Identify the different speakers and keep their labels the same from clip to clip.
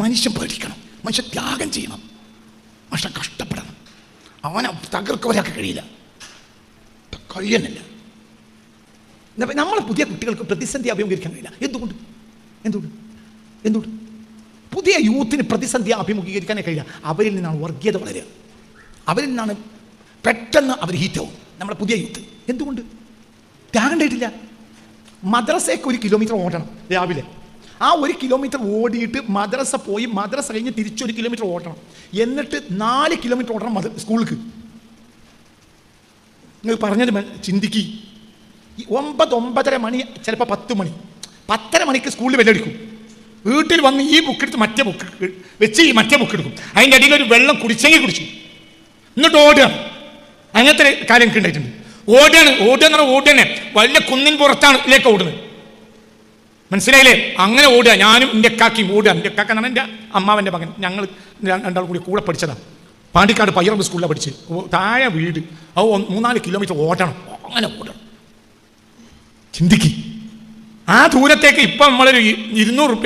Speaker 1: മനുഷ്യൻ പേടിക്കണം, മനുഷ്യൻ ത്യാഗം ചെയ്യണം, മനുഷ്യൻ കഷ്ടപ്പെടണം. അവനെ തകർക്കവരാക്കാൻ കഴിയില്ല, കഴിയുന്നില്ല. നമ്മളെ പുതിയ കുട്ടികൾക്ക് പ്രതിസന്ധി അഭിമുഖീകരിക്കാൻ കഴിയില്ല. എന്തുകൊണ്ട് പുതിയ യൂത്തിന് പ്രതിസന്ധി അഭിമുഖീകരിക്കാനേ കഴിയില്ല? അവരിൽ നിന്നാണ് വർഗീയത വളരുക, അവരിൽ നിന്നാണ് പെട്ടെന്ന് അവർ ഹീറ്റാവും. നമ്മളെ പുതിയ യൂത്ത് എന്തുകൊണ്ട് ത്യാഗം ഉണ്ടായിട്ടില്ല? മദ്രസയ്ക്ക് 1 കിലോമീറ്റർ ഓടണം രാവിലെ. ആ 1 കിലോമീറ്റർ ഓടിയിട്ട് മദ്രസ പോയി, മദ്രസ കഴിഞ്ഞ് തിരിച്ച് 1 കിലോമീറ്റർ ഓടണം. എന്നിട്ട് 4 കിലോമീറ്റർ ഓടണം സ്കൂൾക്ക്. നിങ്ങൾ പറഞ്ഞത് ചിന്തിക്ക്. 9-9:30 മണി, ചിലപ്പോൾ 10 മണി, 10:30 മണിക്ക് സ്കൂളിൽ ബെല്ലടിക്കും. വീട്ടിൽ വന്ന് ഈ ബുക്ക് എടുത്ത് മറ്റേ ബുക്ക് വെച്ച് ഈ മറ്റേ ബുക്ക് എടുക്കും. അതിൻ്റെ അടിയിൽ ഒരു വെള്ളം കുടിച്ചെങ്കിൽ കുടിച്ചു, എന്നിട്ട് ഓടുകയാണ്. അങ്ങനത്തെ കാര്യം എനിക്ക് ഉണ്ടായിട്ടുണ്ട്. ഓടുകയാണ് വലിയ കുന്നിൻ പുറത്താണ് ഇതിലേക്ക് ഓടുന്നത്, മനസ്സിലായില്ലേ? അങ്ങനെ ഓടുക. ഞാനും എൻ്റെ കാക്കിയും ഓടുക. എൻ്റെ കാക്ക എന്നാണ് എൻ്റെ അമ്മാവൻ്റെ മകൻ. ഞങ്ങൾ രണ്ടാളും കൂടെ പഠിച്ചതാണ്. പാണ്ടിക്കാട് പയ്യറമ്പ് സ്കൂളിലാണ് പഠിച്ച്. താഴെ വീട്. അത് 3-4 കിലോമീറ്റർ ഓടണം. അങ്ങനെ ഓടണം. ചിന്തിക്ക്. ആ ദൂരത്തേക്ക് ഇപ്പം നമ്മളൊരു 200 രൂപ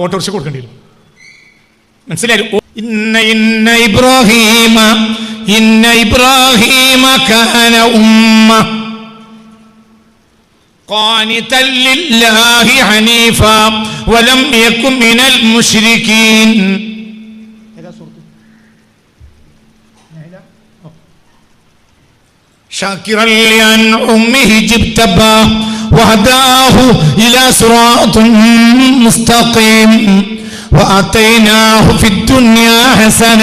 Speaker 1: ഓട്ടോറിക്ഷ കൊടുക്കേണ്ടി വരും. മനസ്സിലായി? ഇന്ന ഇബ്രാഹീമ കാന ഉമ്മ ഖാനിതൻ ലില്ലാഹി ഹനീഫ വലം യകുൻ മിനൽ മുശ്രികീൻ. ശാകിറൻ ലിഅൻഉമിഹി ജിബ്തബാ വഹദാഹു ഇലാ സിറാത്തിൻ മുസ്തഖീം വഅതൈനാഹു ഫിദ്ദുനിയാ ഹസന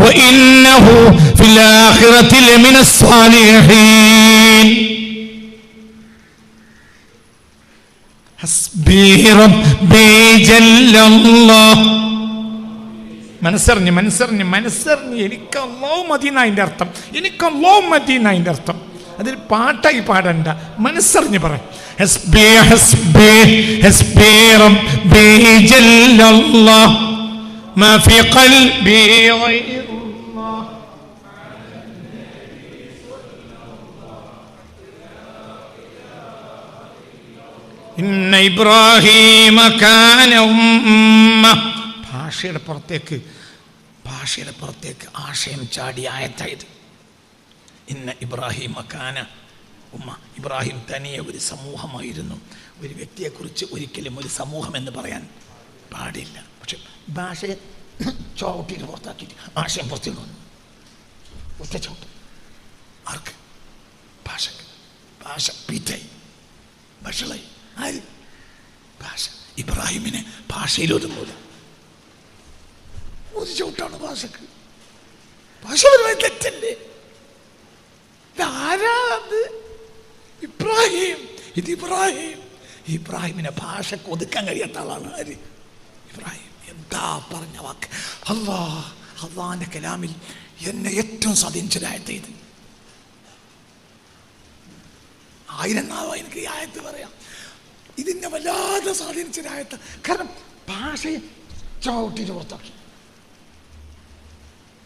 Speaker 1: വഇന്നഹു ഫിൽ ആഖിറതി ലമിനസ് സ്വാലിഹീൻ. ഹസ്ബി റബ്ബി ജല്ലല്ലാഹ്. മനസ്സറിഞ്ഞ് എനിക്ക് അല്ലാഹു മതി എന്നാ അതിൻ്റെ അർത്ഥം. എനിക്ക് അല്ലാഹു മതി എന്നാ അതിൻ്റെ അർത്ഥം. അതിൽ പാട്ടായി പാടണ്ട, മനസ്സറിഞ്ഞ് പറ. ഹസ്ബി ഹസ്ബി ഹസ്ബി റബ്ബി ജല്ലല്ലാഹ് മാ ഫീ ഖൽബി ഗൈറുല്ലാഹ്. ഇന്ന ഇബ്രാഹീമ കാന ഉമ്മ. ഭാഷയുടെ പുറത്തേക്ക് ആശയം ചാടി ആയത്തായത്. ഇന്ന ഇബ്രാഹീമ കാന ഉമ്മ. ഇബ്രാഹിം തനിയെ ഒരു സമൂഹമായിരുന്നു. ഒരു വ്യക്തിയെക്കുറിച്ച് ഒരിക്കലും ഒരു സമൂഹം എന്ന് പറയാൻ പാടില്ല. പക്ഷെ ഭാഷയെ ചവിട്ടിയിട്ട് പുറത്താക്കിയിട്ട് ആശയം പുറത്തേക്ക് വന്നു. ഒറ്റ ചവിട്ട്. ആർക്ക്? ഭാഷക്ക്. ഭാഷ പീറ്റായി, ഭക്ഷളായി. ആര്? ഭാഷ. ഇബ്രാഹിമിനെ ഭാഷയിലൊതുങ്ങൂല. ഒരു ചവിട്ടാണ് ഭാഷക്ക്. ഭാഷപരമായി തെറ്റല്ലേ? ആരാത്? ഇബ്രാഹിം. ഇത് ഇബ്രാഹിമിനെ ഭാഷക്ക് ഒതുക്കാൻ കഴിയാത്ത ആളാണ്. ആര്? ഇബ്രാഹിം. എന്താ പറഞ്ഞ വാക്ക്! അള്ളാന്റെ കലാമിൽ എന്നെ ഏറ്റവും സ്വാധീനിച്ചതായത് ഇത്. 1000 നാവായി എനിക്ക് ഈ ആയത്ത് പറയാം. ഇതിനെ വല്ലാതെ സ്വാധീനിച്ചതായത്. കാരണം ഭാഷയെ ചവിട്ടിട്ട് പുറത്താക്കി.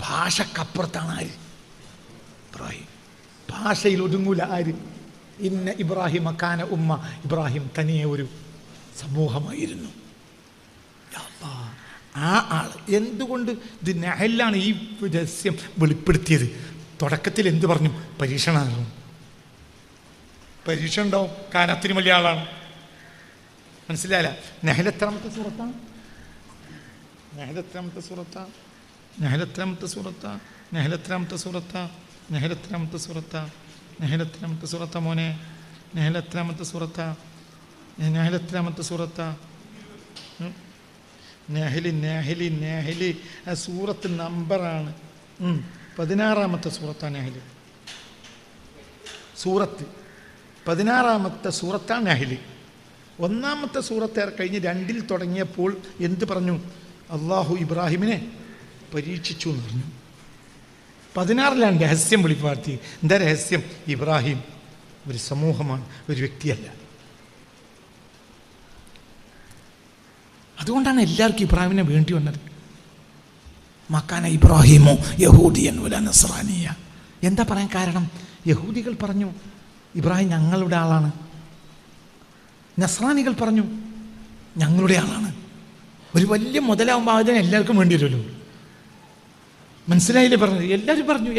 Speaker 1: ഭാഷക്കപ്പുറത്താണ് ആര്? ഇബ്രാഹിം. ഭാഷയിൽ ഒതുങ്ങൂല. ആര്? ഇന്ന ഇബ്രാഹിമ കാന ഉമ്മ. ഇബ്രാഹിം തനിയെ ഒരു സമൂഹമായിരുന്നു. ആ ആള് എന്തുകൊണ്ട് ഇത് നഹലാണ് ഈ രഹസ്യം വെളിപ്പെടുത്തിയത്? തുടക്കത്തിൽ എന്ത് പറഞ്ഞു? പരീക്ഷണമായിരുന്നു. പരീക്ഷ ഉണ്ടാവും. കാനത്തിന് വലിയ ആളാണ്. മനസ്സിലായില്ല? നഹലെത്രാമത്തെ സൂറത്താണ്? നഹലെത്രാമത്തെ സൂറത്താ മോനെ? നഹലെത്രാമത്തെ സൂറത്താ? നഹലി ആ സൂറത്ത് നമ്പറാണ്. 16ാമത്തെ സൂറത്താണ് നഹല്. സൂറത്ത് 16ാമത്തെ സൂറത്താണ് നഹല്. 1ാമത്തെ സൂറത്ത് കഴിഞ്ഞ് 2ൽ തുടങ്ങിയപ്പോൾ എന്ത് പറഞ്ഞു? അള്ളാഹു ഇബ്രാഹിമിനെ പരീക്ഷിച്ചു എന്ന് പറഞ്ഞു. 16ലാണ് രഹസ്യം വെളിപ്പെടുത്തി. എന്താ രഹസ്യം? ഇബ്രാഹിം ഒരു സമൂഹമാണ്, ഒരു വ്യക്തിയല്ല. അതുകൊണ്ടാണ് എല്ലാവർക്കും ഇബ്രാഹിമിനെ വേണ്ടി വന്നത്. മക്കാന ഇബ്രാഹിമോ യഹൂദിയൻ വല നസ്രാനിയ. എന്താ പറയാൻ കാരണം? യഹൂദികൾ പറഞ്ഞു ഇബ്രാഹിം ഞങ്ങളുടെ ആളാണ്, നസ്രാനികൾ പറഞ്ഞു ഞങ്ങളുടെ ആളാണ്. ഒരു വലിയ മുതലാകുമ്പോൾ അതിന് എല്ലാവർക്കും വേണ്ടി വരുമല്ലോ. മനസ്സിലായില്ലേ പറഞ്ഞത്?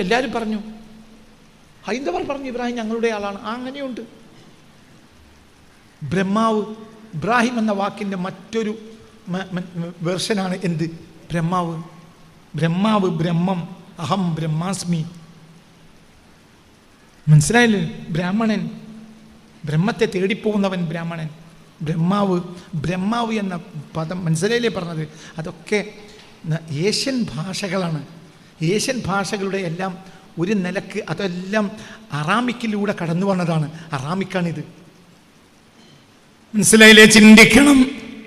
Speaker 1: എല്ലാവരും പറഞ്ഞു. ഹൈന്ദവർ പറഞ്ഞു ഇബ്രാഹിം ഞങ്ങളുടെ ആളാണ്. അങ്ങനെയുണ്ട്. ബ്രഹ്മാവ്, ഇബ്രാഹിം എന്ന വാക്കിൻ്റെ മറ്റൊരു വേർഷനാണ് എന്ത്? ബ്രഹ്മാവ്. ബ്രഹ്മം, അഹം ബ്രഹ്മാസ്മി. മനസ്സിലായില്ലേ? ബ്രാഹ്മണൻ, ബ്രഹ്മത്തെ തേടിപ്പോകുന്നവൻ ബ്രാഹ്മണൻ. ബ്രഹ്മാവ് എന്ന പദം മനസ്സിലായില്ലേ പറഞ്ഞത്? അതൊക്കെ ഏഷ്യൻ ഭാഷകളാണ്. ഏഷ്യൻ ഭാഷകളുടെ എല്ലാം ഒരു നിലക്ക് അതെല്ലാം അറാമിക്കിലൂടെ കടന്നു വന്നതാണ്. അറാമിക്കാണിത്. മനസ്സിലായില്ലേ? ചിന്തിക്കണം.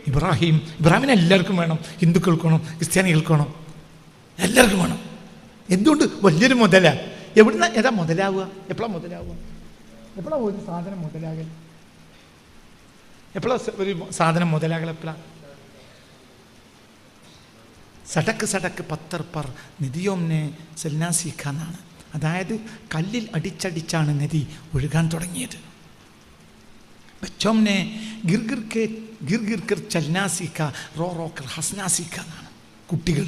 Speaker 1: ഇബ്രാഹിമിനെ എല്ലാവർക്കും വേണം. ഹിന്ദുക്കൾക്ക് വേണം, ക്രിസ്ത്യാനികൾക്ക് വേണം, എല്ലാവർക്കും വേണം. എന്തുകൊണ്ട്? വലിയൊരു മുതല. എവിടുന്ന ഏതാ മുതലാവുക? എപ്പോഴാണ് മുതലാവുക? എപ്പോഴാണ് ഒരു സാധനം മുതലാകൽ? എപ്പോഴാണ് ഒരു സാധനം മുതലാകൽ? എപ്പോഴാണ്? സടക്ക് പത്തർ പർ നിധിയോംനെ സെൽനാസിക്ക എന്നാണ്. അതായത് കല്ലിൽ അടിച്ചടിച്ചാണ് നദി ഒഴുകാൻ തുടങ്ങിയത്. ബച്ചോംനെ ഗിർഗിർക്കർ ചൽനാസിക്ക റോ റോക്കർ ഹസ്നാസിക്ക എന്നാണ്. കുട്ടികൾ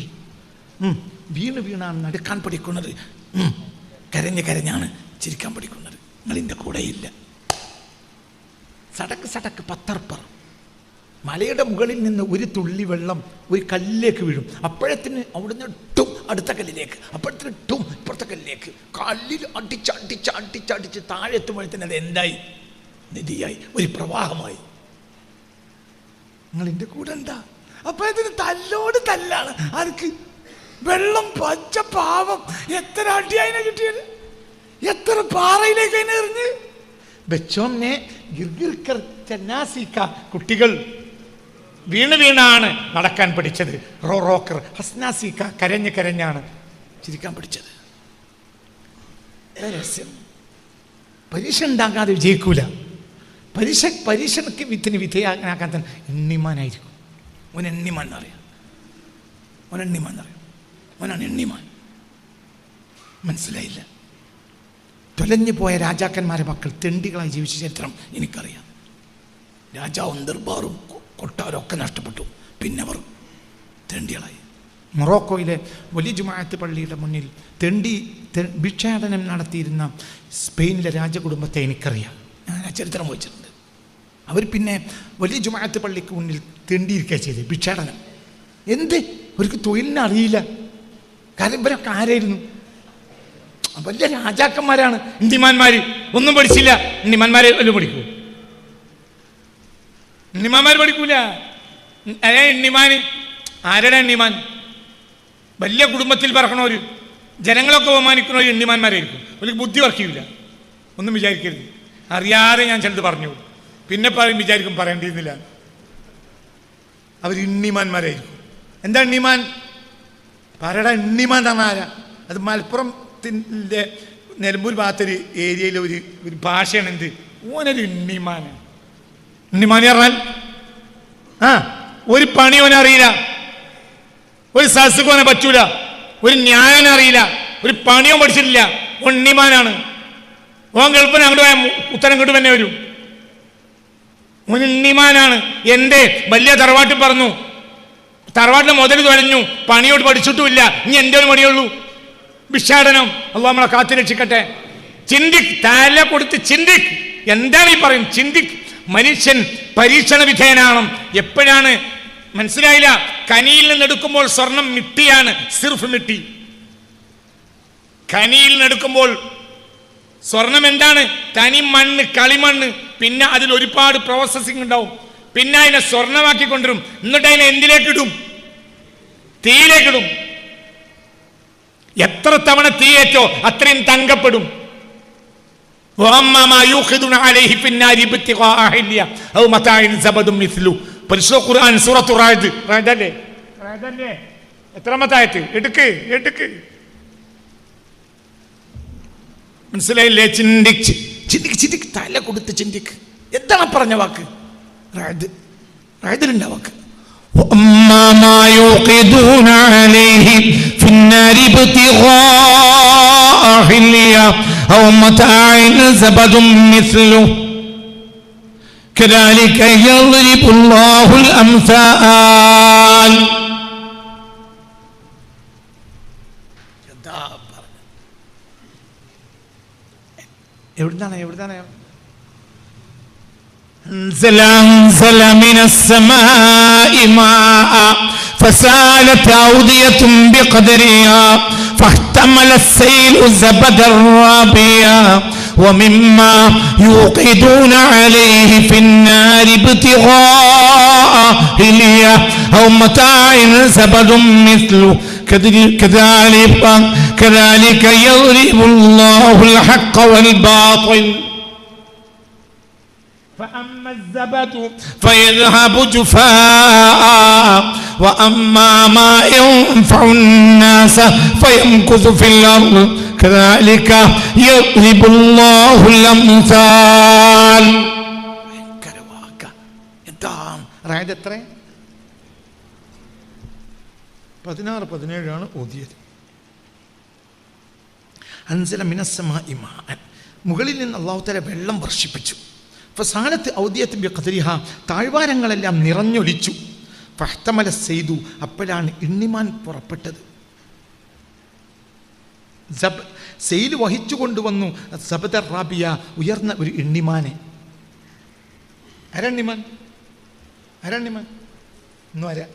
Speaker 1: വീണാണ് നടക്കാൻ പഠിക്കുന്നത്. കരഞ്ഞാണ് ചിരിക്കാൻ പഠിക്കുന്നത്. നിങ്ങളിൻ്റെ കൂടെയില്ല. സടക്ക് പത്തർപ്പർ. മലയുടെ മുകളിൽ നിന്ന് ഒരു തുള്ളി വെള്ളം ഒരു കല്ലിലേക്ക് വീഴും. അപ്പോഴത്തിന് അവിടുന്ന് ഇട്ടും അടുത്ത കല്ലിലേക്ക്, അപ്പോഴത്തിന് ഇട്ടും ഇപ്പുറത്തെ കല്ലിലേക്ക്. കല്ലിൽ അടിച്ച് താഴെ എത്തുമ്പോഴത്തേന് അത് എന്തായി? നദിയായി, ഒരു പ്രവാഹമായി. നിങ്ങളിൻ്റെ കൂടെ ഉണ്ടാ? അപ്പോഴത്തിന് തല്ലോട് തല്ലാണ്. ആർക്ക്? വെള്ളം പച്ച പാവം. എത്ര അടിയായിനെ കിട്ടിയത്? എത്ര പാറയിലേക്ക് അതിനെ എറിഞ്ഞ്? ബച്ചോംനെ ഗിർഗിർക്കർ ചന്നാസിക്ക. കുട്ടികൾ വീണാണ് നടക്കാൻ പഠിച്ചത്. Raw rocker ഹസ്നാസിക്ക. കരഞ്ഞാണ് ചിരിക്കാൻ പഠിച്ചത്. രഹസ്യം. പരീക്ഷ ഉണ്ടാകാതെ വിജയിക്കൂല. പരീക്ഷയ്ക്ക് വിധേയനാക്കാൻ തന്നെ എണ്ണിമാനായിരിക്കും. എണ്ണിമാൻ എന്നറിയാം. ഓനാണ് എണ്ണിമാൻ. മനസ്സിലായില്ല? തൊലഞ്ഞു പോയ രാജാക്കന്മാരെ മക്കൾ തെണ്ടികളായി ജീവിച്ച ചരിത്രം എനിക്കറിയാം. രാജാവും ദർബാറും കൊട്ടാരം ഒക്കെ നഷ്ടപ്പെട്ടു. പിന്നെ അവർ തെണ്ടികളായി. മൊറോക്കോയിലെ വലിയ ജുമാഅത്ത് പള്ളിയുടെ മുന്നിൽ ഭിക്ഷാടനം നടത്തിയിരുന്ന സ്പെയിനിലെ രാജകുടുംബത്തെ എനിക്കറിയാം. ഞാൻ ആ ചരിത്രം വായിച്ചിട്ടുണ്ട്. അവർ പിന്നെ വലിയ ജുമാഅത്ത് പള്ളിക്ക് മുന്നിൽ തെണ്ടിയിരിക്കുക ചെയ്ത് ഭിക്ഷാടനം. അവർക്ക് തൊഴിലിനെ അറിയില്ല. കാരണം ഇവരൊക്കെ ആരായിരുന്നു? വലിയ രാജാക്കന്മാരാണ്. ഇന്ത്യമാന്മാർ ഒന്നും പഠിച്ചില്ല. ഇന്ത്യമാന്മാരെ വല്ലതും പഠിക്കൂ? ഇന്ത്യമാന്മാർ പഠിക്കൂല. എണ്ണിമാൻ ആരുടെ? എണ്ണിമാൻ വലിയ കുടുംബത്തിൽ പറക്കണവർ, ജനങ്ങളൊക്കെ ബഹുമാനിക്കുന്നവർ എണ്ണിമാന്മാരായിരിക്കും. ഒരു ബുദ്ധി വർക്ക് ചെയ്യില്ല. ഒന്നും വിചാരിക്കരുത്. അറിയാതെ ഞാൻ ചിലത് പറഞ്ഞു, പിന്നെ വിചാരിക്കും പറയേണ്ടിയിരുന്നില്ല. അവർ എണ്ണിമാന്മാരായിരിക്കും. എന്താ എണ്ണിമാൻ? പറയടാ, എണ്ണിമാൻ തന്നെ ആരാ? അത് മലപ്പുറത്തിൻ്റെ നിലമ്പൂർ ഭാഗത്തൊരു ഏരിയയിലെ ഒരു ഭാഷയാണ്. എന്ത്? ഓനൊരു എണ്ണിമാനാണ്. എണ്ണിമാൻ പറഞ്ഞാൽ ഒരു പണി ഓനറിയില്ല, ഒരു സദസ്സുക്ക് ഓനെ പറ്റൂല, ഒരു ന്യായം അറിയില്ല, ഒരു പണിയോ പഠിച്ചിട്ടില്ല. എണ്ണിമാനാണ്. ഓൻ ഗൾഫിന് അങ്ങോട്ട് പോയ ഉത്തരം കിട്ടും തന്നെ വരും. ഓൻ എണ്ണിമാനാണ്. എൻ്റെ വലിയ തറവാട്ടിൽ പറഞ്ഞു, തറവാട്ടിലെ മുതൽ തുഴഞ്ഞു, പണിയോട് പഠിച്ചിട്ടുമില്ല. ഇനി എൻ്റെ ഒരു പണിയുള്ളൂ ഭിക്ഷാടനം. അള്ളാഹു നമ്മളെ കാത്തു രക്ഷിക്കട്ടെ. ചിന്തിക്, തല കൊടുത്ത് ചിന്തിക്. എന്താണ് ഈ പറയും? ചിന്തിക്. മനുഷ്യൻ പരീക്ഷണ വിധേയനാണ്. എപ്പോഴാണ്? മനസ്സിലായില്ല? കനിയിൽ നിന്നെടുക്കുമ്പോൾ സ്വർണം മിട്ടിയാണ്, സിർഫ് മിട്ടി. കനിയിൽ നിന്നെടുക്കുമ്പോൾ സ്വർണം എന്താണ്? തനി മണ്ണ്, കളിമണ്ണ്. പിന്നെ അതിൽ ഒരുപാട് പ്രോസസ്സിംഗ് ഉണ്ടാവും. പിന്നെ അതിനെ സ്വർണമാക്കി കൊണ്ടുവരും. എന്നിട്ട് അതിനെ എന്തിലേക്കിടും? തീയിലേക്കിടും. എത്ര തവണ തീയേറ്റോ അത്രയും തങ്കപ്പെടും. പരിശുദ്ധ ഖുർആൻ സൂറത്തു റാഅദ്. റാഅദല്ലേ? എത്രാമത്തെ ആയത്ത്? എടുക്ക്. മനസ്സിലായില്ലേ? ചിന്തിക്ക്. തല കൊടുത്ത് ചിന്തിക്ക്. എന്താണ് പറഞ്ഞ വാക്ക്? റാഅദിലുണ്ട് ആ വാക്ക്.
Speaker 2: كذلك يضرب الله الأمثال.
Speaker 1: എവിടുന്നാണ്
Speaker 2: أنزل من السماء ماء فسالت أودية بقدرها فاحتمل السيل زبدا رابيا ومما يوقدون عليه في النار ابتغاء حلية أو متاع زبد مثله كذلك يضرب الله الحق والباطل. فأما الزبد فيذهب جفاء وأما ما ينفع الناس فيمكث في الأرض كذلك يضرب الله الأمثال.
Speaker 1: അതായത് എത്ര 16-17 ഓതിയത്. അൻസല മിനസ്സമാഇ മാഅൻ, മുകളിൽ നിന്ന് അല്ലാഹു തആല വെള്ളം വർഷിപ്പിച്ചു. ഫസാലത്ത് ഔദിയത്ത് ബിഖദരിഹ, താഴ്വാരങ്ങളെല്ലാം നിറഞ്ഞൊലിച്ചു. ഫഹ്തമല സൈദു, അപ്പോഴാണ് ഇണ്ണിമാൻ പുറപ്പെട്ടത്. സെയിൽ വഹിച്ചു കൊണ്ടുവന്നു സബദ റാബിയ, ഉയർന്ന ഒരു ഇണ്ണിമാനെ. ആരണ്ണിമാൻ ഒന്നും ആരാ?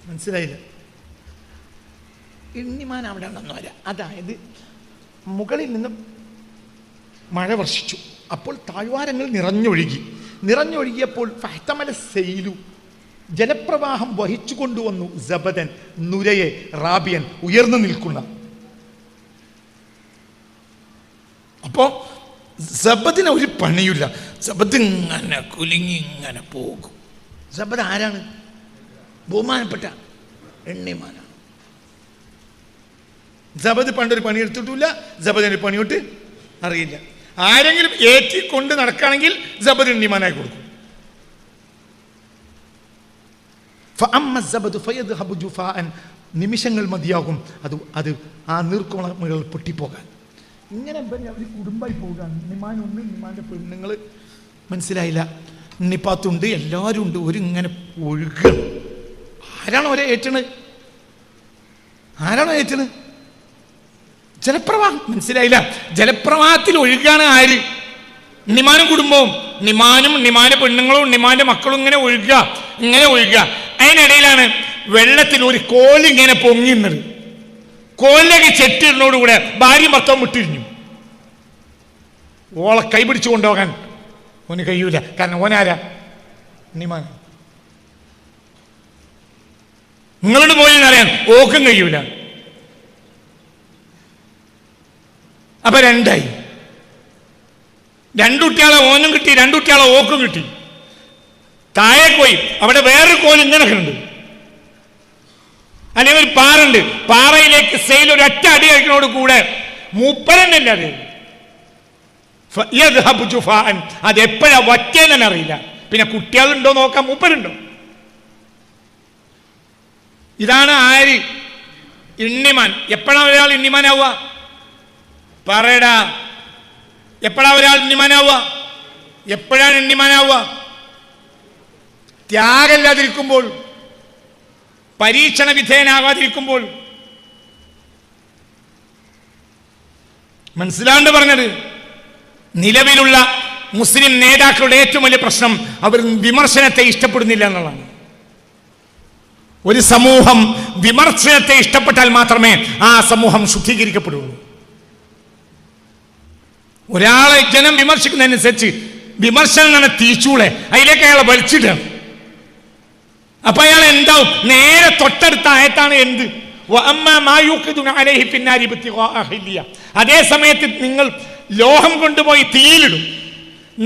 Speaker 1: മനസ്സിലായില്ല. ഇണ്ണിമാൻ അവിടെ ഉണ്ടെന്ന് വരാം. അതായത് മുകളിൽ നിന്ന് മഴ വർഷിച്ചു, അപ്പോൾ താഴ്വാരങ്ങൾ നിറഞ്ഞൊഴുകിയപ്പോൾ ഫഹ്തമല സെയിലു, ജലപ്രവാഹം വഹിച്ചു കൊണ്ടുവന്നു സബദൻ, നുരയെ, റാബിയൻ, ഉയർന്നു നിൽക്കുന്ന. അപ്പോ സബദിന് ഒരു പണിയില്ല. സബദ് ഇങ്ങനെ കുലുങ്ങി ഇങ്ങനെ പോകും. സബദ് ആരാണ്? ബഹുമാനപ്പെട്ട എണ്ണിമാനാണ്. സബദ് പണ്ടൊരു പണിയെടുത്തിട്ടില്ല, സബദിന് പണിയോട്ട് അറിയില്ല. ആരെങ്കിലും ഏറ്റിക്കൊണ്ട് നടക്കുകയാണെങ്കിൽ സബദ് എണ്ണിമാനായി കൊടുക്കും. നിമിഷങ്ങൾ മതിയാകും അത് ആ നീർക്കോളമുകൾ പൊട്ടിപ്പോകാൻ. ഇങ്ങനെ അവർ കുടുംബമായി പോവുകയാണ്. നിമാനുണ്ട്, നിമാൻ്റെ പെണ്ണുങ്ങൾ, മനസ്സിലായില്ല, നിപ്പാത്തുണ്ട്, എല്ലാവരും ഉണ്ട്. ഒരു ഇങ്ങനെ ഒഴുകണം. ആരാണോ ഏറ്റണ്? ജലപ്രവാഹം. മനസ്സിലായില്ല, ജലപ്രവാഹത്തിൽ ഒഴുകാണ് ആര്? നിമാനും കുടുംബവും, നിമാന്റെ പെണ്ണുങ്ങളും നിമാന്റെ മക്കളും ഇങ്ങനെ ഒഴുകുക. അതിനിടയിലാണ് വെള്ളത്തിൽ ഒരു കോലിങ്ങനെ പൊങ്ങിയുന്നത്. കോലിലേക്ക് ചെട്ടിടുന്നതോടുകൂടെ ഭാര്യയും ഭർത്താവും വിട്ടിരിഞ്ഞു. ഓളെ കൈപിടിച്ചു കൊണ്ടുപോകാൻ ഓന് കഴിയൂല. കാരണം ഓനാരാ? നിമാൻ. നിങ്ങളോട് പോയി അറിയാൻ ഓക്കും കഴിയൂല. അപ്പൊ രണ്ടായി. രണ്ടുകുട്ടിയാളെ ഓനും കിട്ടി, രണ്ടുകുട്ടിയാളെ ഓക്കും കിട്ടി. താഴെ പോയി അവിടെ വേറൊരു കോല് ഇങ്ങനെ ഉണ്ട്, അല്ലെങ്കിൽ ഒരു പാറുണ്ട്. പാറയിലേക്ക് സെയിൽ ഒരു ഒറ്റ അടി കഴിക്കുന്നതോട് കൂടെ മൂപ്പരനല്ല അത് എപ്പോഴാ വറ്റേന്ന് തന്നെ അറിയില്ല. പിന്നെ കുട്ടികളുണ്ടോ നോക്കാൻ മൂപ്പരുണ്ടോ? ഇതാണ് ആര്? ഇണ്ണിമാൻ. എപ്പോഴാണ് ഒരാൾ ഇണ്ണിമാനാവുക? പറയടാ, എപ്പോഴാണ് ഒരാൾ ഇണ്ണിമാനാവുക? എപ്പോഴാണ് ഇണ്ണിമാനാവുക? ത്യാഗമില്ലാതിരിക്കുമ്പോൾ, പരീക്ഷണ വിധേയനാകാതിരിക്കുമ്പോൾ. മനസ്സിലാണ്ട് പറഞ്ഞത്. നിലവിലുള്ള മുസ്ലിം നേതാക്കളുടെ ഏറ്റവും വലിയ പ്രശ്നം അവർ വിമർശനത്തെ ഇഷ്ടപ്പെടുന്നില്ല എന്നുള്ളതാണ്. ഒരു സമൂഹം വിമർശനത്തെ ഇഷ്ടപ്പെട്ടാൽ മാത്രമേ ആ സമൂഹം ശുദ്ധീകരിക്കപ്പെടുള്ളൂ. ഒരാളെ ജനം വിമർശിക്കുന്നതിനനുസരിച്ച് വിമർശനം തന്നെ തീച്ചൂളെ അതിലേക്ക് അയാളെ വലിച്ചിട്ടാണ്. അപ്പൊ അയാൾ എന്താവും? നേരെ തൊട്ടടുത്ത ആയത്താണ് എന്ത്? അതേ സമയത്ത് നിങ്ങൾ ലോഹം കൊണ്ടുപോയി തീയിലിടും,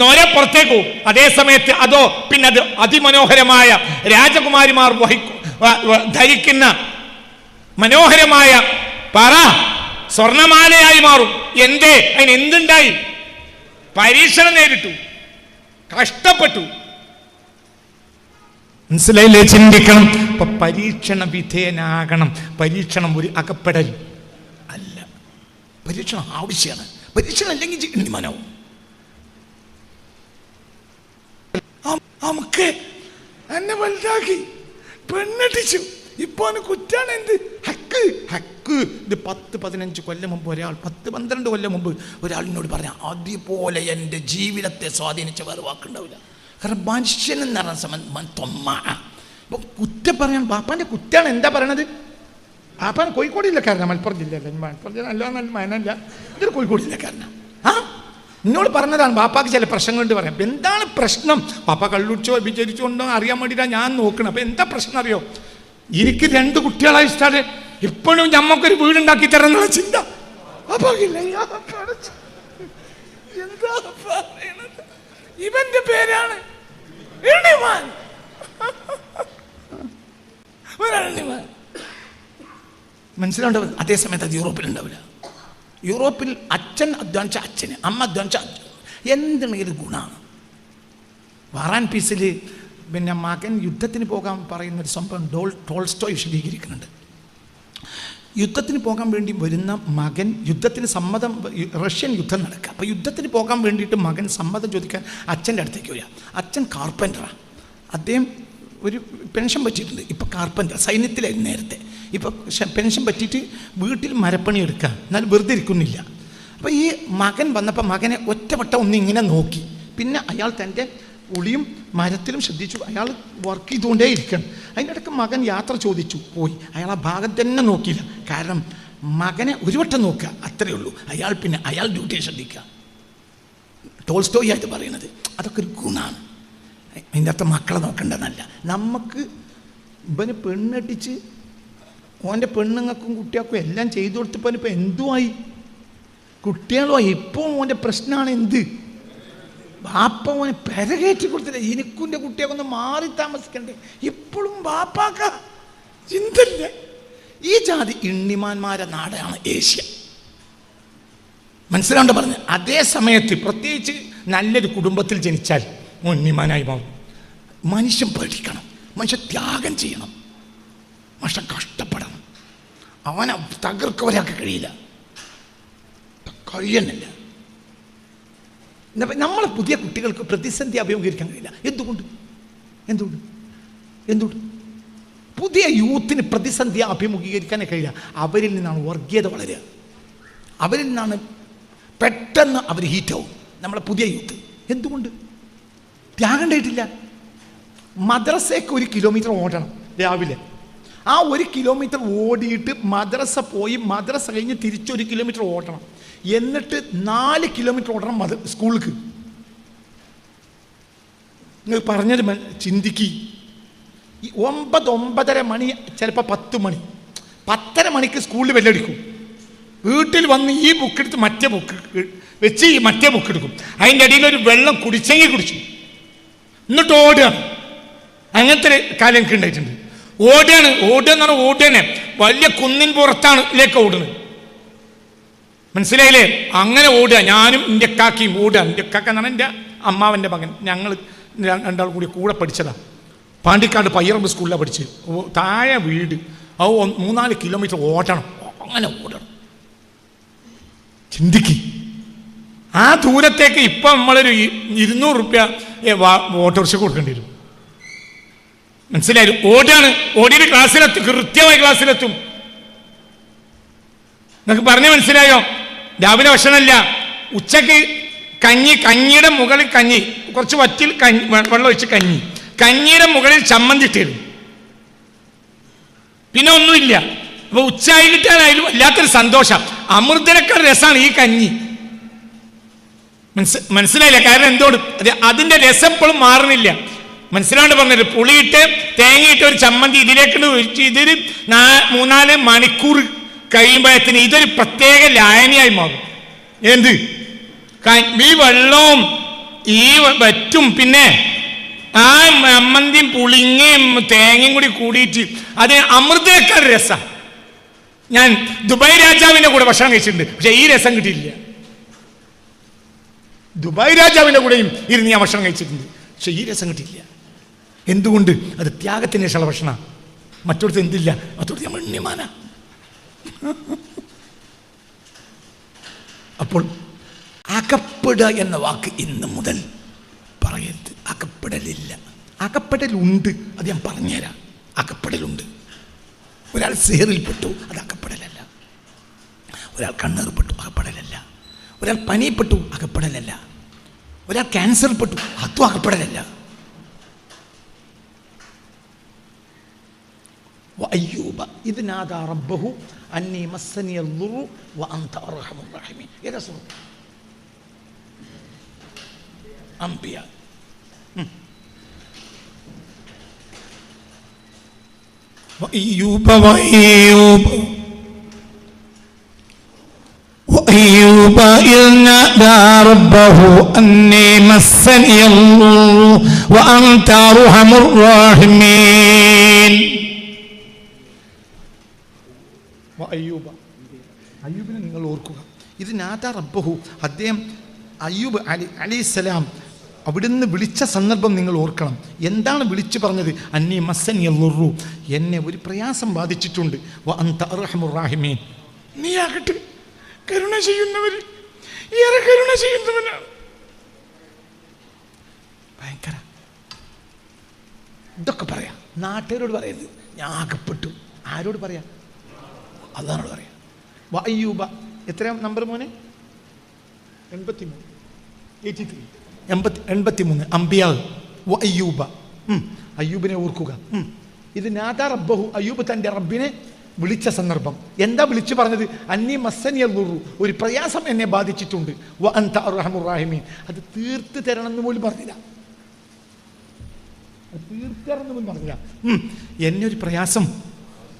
Speaker 1: നൊര പുറത്തേക്ക് പോകും. അതേ സമയത്ത് അതോ പിന്നെ അത് അതിമനോഹരമായ രാജകുമാരിമാർ ധരിക്കുന്ന മനോഹരമായ പറ സ്വർണമാലയായി മാറും. എന്തേ? അതിന് എന്തുണ്ടായി? പരീക്ഷണം നേരിട്ടു, കഷ്ടപ്പെട്ടു. മനസ്സിലായില്ലേ? ചിന്തിക്കണം. അപ്പൊ പരീക്ഷണ വിധേയനാകണം. പരീക്ഷണം ഒരു അകപ്പെടൽ അല്ല, പരീക്ഷണം ആവശ്യമാണ്. പരീക്ഷണം അല്ലെങ്കിൽ എണ്ണിമാനാവും. നമുക്ക് എന്നെ വലുതാക്കി പെണ്ണെട്ടിച്ചു, ഇപ്പൊ അവന് കുറ്റാണ്. എന്ത് ഹക്ക് ഹക്ക്? ഇത് 10-15 കൊല്ലം മുമ്പ് ഒരാൾ, 10-12 കൊല്ലം മുമ്പ് ഒരാളിനോട് പറഞ്ഞ അതുപോലെ എൻ്റെ ജീവിതത്തെ സ്വാധീനിച്ച വേറെ വാക്കുണ്ടാവില്ല. കാരണം മനുഷ്യൻ എന്ന് പറഞ്ഞ ഇപ്പം കുറ്റം പറയാൻ ബാപ്പാൻ്റെ കുറ്റാണ്. എന്താ പറയണത്? ബാപ്പാൻ കോഴിക്കോട് ജില്ലക്കാരനാ, മലപ്പുറം ജില്ലയല്ല. മലപ്പുറം ജില്ല നല്ല മനല്ല, ഇതൊരു കോഴിക്കോട് ജില്ലക്കാരനാ. എന്നോട് പറഞ്ഞതാണ് ബാപ്പാക്ക് ചില പ്രശ്നങ്ങളുണ്ട് പറയാം. എന്താണ് പ്രശ്നം? പാപ്പ കള്ളുടിച്ചോ വിചരിച്ചുകൊണ്ടോ അറിയാൻ വേണ്ടിയിട്ടാണ് ഞാൻ നോക്കണം. അപ്പം എന്താ പ്രശ്നം അറിയോ? എനിക്ക് 2 കുട്ടികളായി ഇഷ്ടമാണ്. ഇപ്പോഴും ഞമ്മക്കൊരു വീടുണ്ടാക്കി തരണം എന്നുള്ള ചിന്ത പാപ്പാക്കില്ല. എന്താ പറയണത്? ഇവന്റെ പേരാണ് എണ്ണിമാൻ. മനസ്സിലുണ്ടാവില്ല. അതേസമയത്ത് അത് യൂറോപ്പിലുണ്ടാവില്ല. യൂറോപ്പിൽ അച്ഛൻ അധ്വാനിച്ച അച്ഛന്, അമ്മ അധ്വാനിച്ച എന്തെങ്കിലും ഗുണമാണ്. വാർ ആൻഡ് പീസിൽ പിന്നെ മകൻ യുദ്ധത്തിന് പോകാൻ പറയുന്നൊരു സംഭവം ടോൾസ്റ്റോയ് വിശദീകരിക്കുന്നുണ്ട്. യുദ്ധത്തിന് പോകാൻ വേണ്ടി വരുന്ന മകൻ, യുദ്ധത്തിന് സമ്മതം, റഷ്യൻ യുദ്ധം നടക്കുക. അപ്പോൾ യുദ്ധത്തിന് പോകാൻ വേണ്ടിയിട്ട് മകൻ സമ്മതം ചോദിക്കാൻ അച്ഛൻ്റെ അടുത്തേക്ക് വരിക. അച്ഛൻ കാർപ്പൻ്ററാണ്. അദ്ദേഹം ഒരു പെൻഷൻ പറ്റിയിട്ടുണ്ട്. ഇപ്പോൾ കാർപ്പൻ്റർ, സൈന്യത്തിലായിരുന്നു നേരത്തെ. ഇപ്പോൾ പെൻഷൻ പറ്റിയിട്ട് വീട്ടിൽ മരപ്പണി എടുക്കുക, എന്നാൽ വെറുതെ ഇരിക്കുന്നില്ല. അപ്പോൾ ഈ മകൻ വന്നപ്പോൾ മകനെ ഒറ്റവട്ടം ഒന്നിങ്ങനെ നോക്കി. പിന്നെ അയാൾ തൻ്റെ ഉളിയും മരത്തിലും ശ്രദ്ധിച്ചു. അയാൾ വർക്ക് ചെയ്തുകൊണ്ടേ ഇരിക്കണം. അതിൻ്റെ ഇടയ്ക്ക് മകൻ യാത്ര ചോദിച്ചു, പോയി. അയാൾ ആ ഭാഗം തന്നെ നോക്കിയില്ല. കാരണം മകനെ ഒരു വട്ടം നോക്കുക, അത്രയേ ഉള്ളൂ. അയാൾ ഡ്യൂട്ടിയെ ശ്രദ്ധിക്കുക. ടോൾസ്റ്റോയ് ആയിട്ട് പറയുന്നത് അതൊക്കെ ഒരു ഗുണമാണ്. അതിൻ്റെ അർത്ഥം മക്കളെ നോക്കേണ്ടതല്ല. നമുക്ക് ഇവന് പെണ്ണട്ടിച്ച് ഓൻ്റെ പെണ്ണുങ്ങൾക്കും കുട്ടികൾക്കും എല്ലാം ചെയ്തു കൊടുത്തപ്പോൾ ഇപ്പം എന്തുമായി? കുട്ടികളുമായി. ഇപ്പോൾ ഓൻ്റെ പ്രശ്നമാണ് എന്ത്? ബാപ്പ ഓനെ പെരകയറ്റി കൊടുത്തില്ല. എനിക്കുൻ്റെ കുട്ടിയൊക്കെ മാറി താമസിക്കണ്ടേ? ഇപ്പോഴും ബാപ്പാക്ക ചിന്തല്ല. ഈ ജാതി ഇണ്ണിമാന്മാരെ നാടാണ് ഏഷ്യ. മനസ്സിലാണ്ട് പറഞ്ഞത്. അതേ സമയത്ത് പ്രത്യേകിച്ച് നല്ലൊരു കുടുംബത്തിൽ ജനിച്ചാൽ ഉണ്ണിമാനായി മാറും. മനുഷ്യൻ പഠിക്കണം, മനുഷ്യൻ ത്യാഗം ചെയ്യണം, മനുഷ്യൻ കഷ്ടപ്പെടണം. അവനെ തകർക്കവരാക്കാൻ കഴിയില്ല, കഴിയുന്നില്ല. നമ്മളെ പുതിയ കുട്ടികൾക്ക് പ്രതിസന്ധി അഭിമുഖീകരിക്കാൻ കഴിയില്ല. എന്തുകൊണ്ട് പുതിയ യൂത്തിന് പ്രതിസന്ധി അഭിമുഖീകരിക്കാനേ കഴിയില്ല. അവരിൽ നിന്നാണ് വർഗീയത വളരുക. അവരിൽ നിന്നാണ് പെട്ടെന്ന് അവർ ഹീറ്റാവും. നമ്മളെ പുതിയ യൂത്ത് എന്തുകൊണ്ട് ത്യാഗം ഉണ്ടായിട്ടില്ല? മദ്രസയ്ക്ക് 1 കിലോമീറ്റർ ഓടണം രാവിലെ. ആ 1 കിലോമീറ്റർ ഓടിയിട്ട് മദ്രസ പോയി, മദ്രസ കഴിഞ്ഞ് തിരിച്ച് 1 കിലോമീറ്റർ ഓടണം. എന്നിട്ട് 4 കിലോമീറ്റർ ഓടണം സ്കൂൾക്ക്. നിങ്ങൾ പറഞ്ഞത് ചിന്തിക്ക്. ഈ 9-9:30 മണി, ചിലപ്പോൾ 10 മണി, 10:30 മണിക്ക് സ്കൂളിൽ ബെല്ലടിക്കും. വീട്ടിൽ വന്ന് ഈ ബുക്കെടുത്ത് മറ്റേ ബുക്ക് വെച്ച് ഈ മറ്റേ ബുക്ക് എടുക്കും. അതിൻ്റെ അടിയിൽ ഒരു വെള്ളം കുടിച്ചെങ്കിൽ കുടിച്ചു, എന്നിട്ട് ഓടുകയാണ്. അങ്ങനത്തെ കാലം എനിക്ക് ഉണ്ടായിട്ടുണ്ട്. ഓടുക എന്ന് പറഞ്ഞാൽ ഓടുകയാണ്. വലിയ കുന്നിൻ പുറത്താണ് ഇതിലേക്ക് ഓടുന്നത്. മനസ്സിലായില്ലേ? അങ്ങനെ ഓടുക. ഞാനും എൻ്റെ കാക്കയും ഓടുക. എൻ്റെ കാക്ക എന്ന് പറഞ്ഞാൽ എൻ്റെ അമ്മാവൻ്റെ മകൻ. ഞങ്ങൾ 2 കൂടി കൂടെ പഠിച്ചതാണ്. പാണ്ടിക്കാട് പയ്യറമ്പ് സ്കൂളിലാണ് പഠിച്ചത്. താഴെ വീട്. അത് 3-4 കിലോമീറ്റർ ഓടണം. അങ്ങനെ ഓടണം. ചിന്തിക്ക്. ആ ദൂരത്തേക്ക് ഇപ്പം നമ്മളൊരു 200 രൂപ ഓട്ടോറിക്ഷ കൊടുക്കേണ്ടി വരും. മനസ്സിലായി? ഓടാണ്. ഓടിയിട്ട് ക്ലാസ്സിലെത്തും, കൃത്യമായി ക്ലാസ്സിലെത്തും. നിങ്ങൾക്ക് പറഞ്ഞ് മനസ്സിലായോ? രാവിലെ ഭക്ഷണമല്ല, ഉച്ചക്ക് കഞ്ഞിയുടെ മുകളിൽ കഞ്ഞി, കുറച്ച് വറ്റിൽ വെള്ളം ഒഴിച്ച് കഞ്ഞിയുടെ മുകളിൽ ചമ്മന്തി ഇട്ടിരുന്നു. പിന്നെ ഒന്നുമില്ല. അപ്പൊ ഉച്ചായി കിട്ടാനായാലും വല്ലാത്തൊരു സന്തോഷം. അമൃതനേക്കാൾ രസമാണ് ഈ കഞ്ഞി. മനസ്സിലായില്ല? കാരണം എന്തോടും അതിന്റെ രസം എപ്പോഴും മാറുന്നില്ല. മനസ്സിലാണ്ട് പറഞ്ഞത്. പുളിയിട്ട് തേങ്ങയിട്ട് ഒരു ചമ്മന്തി ഇതിലേക്ക് ഒഴിച്ച് ഇതൊരു 3-4 മണിക്കൂർ കഴിയുമ്പോഴത്തിന് ഇതൊരു പ്രത്യേക ലായനിയായി മാറും. എന്ത്? ഈ വെള്ളവും ഈ വറ്റും പിന്നെ ആ ചമ്മന്തിയും പുളിങ്ങയും തേങ്ങയും കൂടി കൂടിയിട്ട് അത് അമൃതേക്കാൾ രസം. ഞാൻ ദുബായ് രാജാവിൻ്റെ കൂടെ ഭക്ഷണം കഴിച്ചിട്ടുണ്ട്, പക്ഷെ ഈ രസം കിട്ടിയില്ല. ദുബായ് രാജാവിൻ്റെ കൂടെയും ഇരുന്ന് ഞാൻ ഭക്ഷണം കഴിച്ചിട്ടുണ്ട്, പക്ഷെ ഈ രസം കിട്ടിയില്ല. എന്തുകൊണ്ട്? അത് ത്യാഗത്തിന് ശേഷമുള്ള ഭക്ഷണമാണ്. മറ്റൊടുത്ത് എന്തില്ല, മറ്റൊടുത്ത് നമ്മൾ എണ്ണിമാന. അപ്പോൾ അകപ്പെടുക എന്ന വാക്ക് ഇന്ന് മുതൽ പറയരുത്. അകപ്പെടലില്ല. അകപ്പെടലുണ്ട്, അത് ഞാൻ പറഞ്ഞുതരാം. അകപ്പെടലുണ്ട്. ഒരാൾ സിഹറിൽപ്പെട്ടു, അത് അകപ്പെടലല്ല. ഒരാൾ കണ്ണേർപ്പെട്ടു, അകപ്പെടലല്ല. ഒരാൾ പനിപ്പെട്ടു, അകപ്പെടലല്ല. ഒരാൾ ക്യാൻസർപ്പെട്ടു, അതും അകപ്പെടലല്ല. വഅയ്യൂബ ഇദ് നാദാ റബ്ബഹു അന്നി മസ്സനിയൽ ദുർറു വഅൻത അർഹമുർ റഹീമീൻ. ഏതാ സൂറത്ത്? അംബിയ.
Speaker 2: وأيوب إذ نادى ربه أني مسني الضر وأنت أرحم الراحمين.
Speaker 1: അയ്യൂബിനെ നിങ്ങൾ ഓർക്കുക. ഇത് നാദാ റബ്ബഹു, അദ്ദേഹം അയ്യൂബ് അലൈഹിസ്സലാം അവിടുന്ന് വിളിച്ച സന്ദർഭം നിങ്ങൾ ഓർക്കണം. എന്താണ് വിളിച്ചു പറഞ്ഞത്? അന്നി മസ്സനിയൽ ദുർറു, എന്നെ ഒരു പ്രയാസം ബാധിച്ചിട്ടുണ്ട്. വ അൻത അർഹമുർ റഹീമീൻ, നീയാകട്ടെ കരുണ ചെയ്യുന്നവർ, ഏറെ കരുണ ചെയ്യുന്നവനാണ്. ഭയങ്കര ഇതൊക്കെ പറയാം. നാട്ടുകാരോട് പറയരുത് ഞാൻ അകപ്പെട്ടു. ആരോട് പറയാം? അള്ളാഹുവോട് പറയാം. വ അയ്യൂബ എത്രയാം നമ്പർ മോനെ? 83 അംബിയാ. വ അയ്യൂബ, അയ്യൂബിനെ ഓർക്കുക. ഇത് നാദാ റബ്ബഹു, അയ്യൂബ് തൻ്റെ റബ്ബിനെ വിളിച്ച സന്ദർഭം. എന്താ വിളിച്ചു പറഞ്ഞത്? അന്നി മസ്സനിയൽ ദുർറു, ഒരു പ്രയാസം എന്നെ ബാധിച്ചിട്ടുണ്ട്. വ അൻത അർഹമുർ റഹീമീൻ, അത് തീർത്ത് തരണം എന്ന് പോലും പറഞ്ഞില്ല. എന്നെ ഒരു പ്രയാസം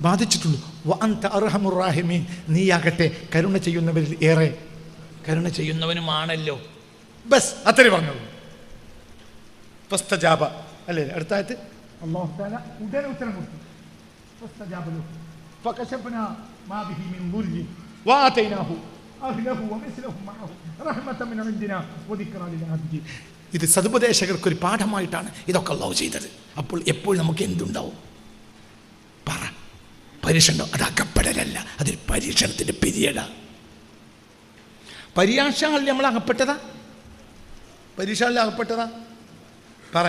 Speaker 1: ബാധിച്ചിട്ടുണ്ട്. വ അൻത അർഹമുർ റഹീമീൻ, നീയാകട്ടെ കരുണ ചെയ്യുന്നവരിൽ ഏറെ കരുണ ചെയ്യുന്നവനുമാണല്ലോ. ബസ് അത്രേ പറഞ്ഞോളൂ. ഫസ്തജാബ അല്ലേ? അടുത്തായത് അല്ലാഹു തആല ഉടനെ ഉത്തരം കൊടുത്തു. ഫസ്തജാബ ലഹു ഫകശഫനാ മാ ബിഹി മിൻ ദുർരി വആതൈനാഹു അഹ്ലഹു വമിസ്ലഹും മഅഹു റഹ്മതൻ മിൻ ഇൻദിനാ വദിക്റാ ലിൽ ആബിദീൻ. ഇത് സദുപദേശകർക്ക് ഒരു പാഠമായിട്ടാണ് ഇതൊക്കെ അല്ലാഹു ചെയ്തത്. അപ്പോൾ എപ്പോൾ നമുക്ക് എന്തുണ്ടാവും? പറ. പരീക്ഷണം. അത് അകപ്പെടലല്ല, അതൊരു പരീക്ഷണത്തിൻ്റെ പിരീഡാണ്. പരീക്ഷകളിൽ നമ്മൾ അകപ്പെട്ടതാ? പരീക്ഷകളിൽ അകപ്പെട്ടതാ? പറ.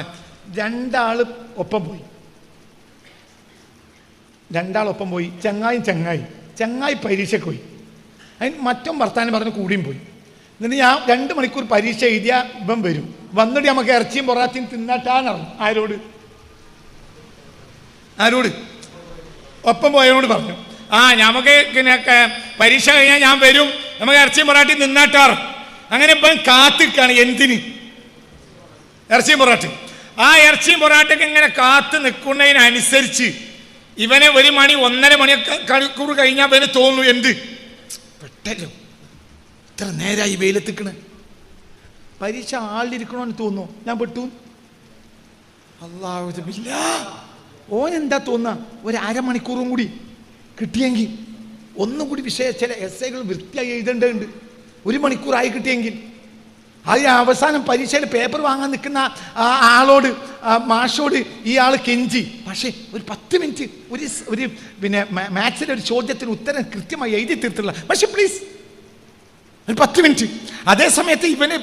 Speaker 1: രണ്ടാൾ ഒപ്പം പോയി. ചങ്ങായി പരീക്ഷയ്ക്ക് പോയി. അതിന് മറ്റും വർത്താനം പറഞ്ഞ് കൂടിയും പോയി. എന്നിട്ട് ഞാൻ 2 മണിക്കൂർ പരീക്ഷ എഴുതിയ ഇപ്പം വരും. വന്നിട്ട് നമുക്ക് ഇറച്ചിയും പൊറാത്തിയും തിന്നട്ടാന്നറിഞ്ഞു. ആരോട്? ഒപ്പം പോയവനോട് പറഞ്ഞു, നമുക്ക് പരീക്ഷ കഴിഞ്ഞാൽ ഞാൻ വരും, നമുക്ക് ഇറച്ചിയും പൊറാട്ടി നിന്നാട്ടാറ്. അങ്ങനെ ഇപ്പം കാത്തിക്കാണ്. എന്തിന്? ഇറച്ചിയും പൊറാട്ടി. ആ ഇറച്ചിയും പൊറാട്ടൊക്കെ ഇങ്ങനെ കാത്ത് നിൽക്കുന്നതിനനുസരിച്ച് ഇവനെ 1 മണി 1.5 മണിക്കൂർ കഴിഞ്ഞാൽ ഇവന് തോന്നുന്നു, എന്ത് പെട്ടല്ലോ, ഇത്ര നേരമായി വെയിലെത്തിക്കണ്, പരീക്ഷ ആളിലിരിക്കണമെന്ന് തോന്നുന്നു, ഞാൻ പെട്ടു. അല്ലാഹു ഓൻ എന്താ തോന്നുക? 1/2 മണിക്കൂറും കൂടി കിട്ടിയെങ്കിൽ, ഒന്നും കൂടി ചില എസ്സേകൾ വൃത്തിയായി എഴുതേണ്ടതുണ്ട്. 1 മണിക്കൂറായി കിട്ടിയെങ്കിൽ. അതിന് അവസാനം പരീക്ഷയിൽ പേപ്പർ വാങ്ങാൻ നിൽക്കുന്ന ആളോട്, മാഷോട് ഈ ആൾ കെഞ്ചി. പക്ഷേ ഒരു 10 മിനിറ്റ് ഒരു പിന്നെ മാത്സിലെ ഒരു ചോദ്യത്തിന് ഉത്തരം കൃത്യമായി എഴുതി തീർത്തില്ല. പക്ഷെ പ്ലീസ് ഒരു 10 മിനിറ്റ്. അതേ സമയത്ത് ഇവന്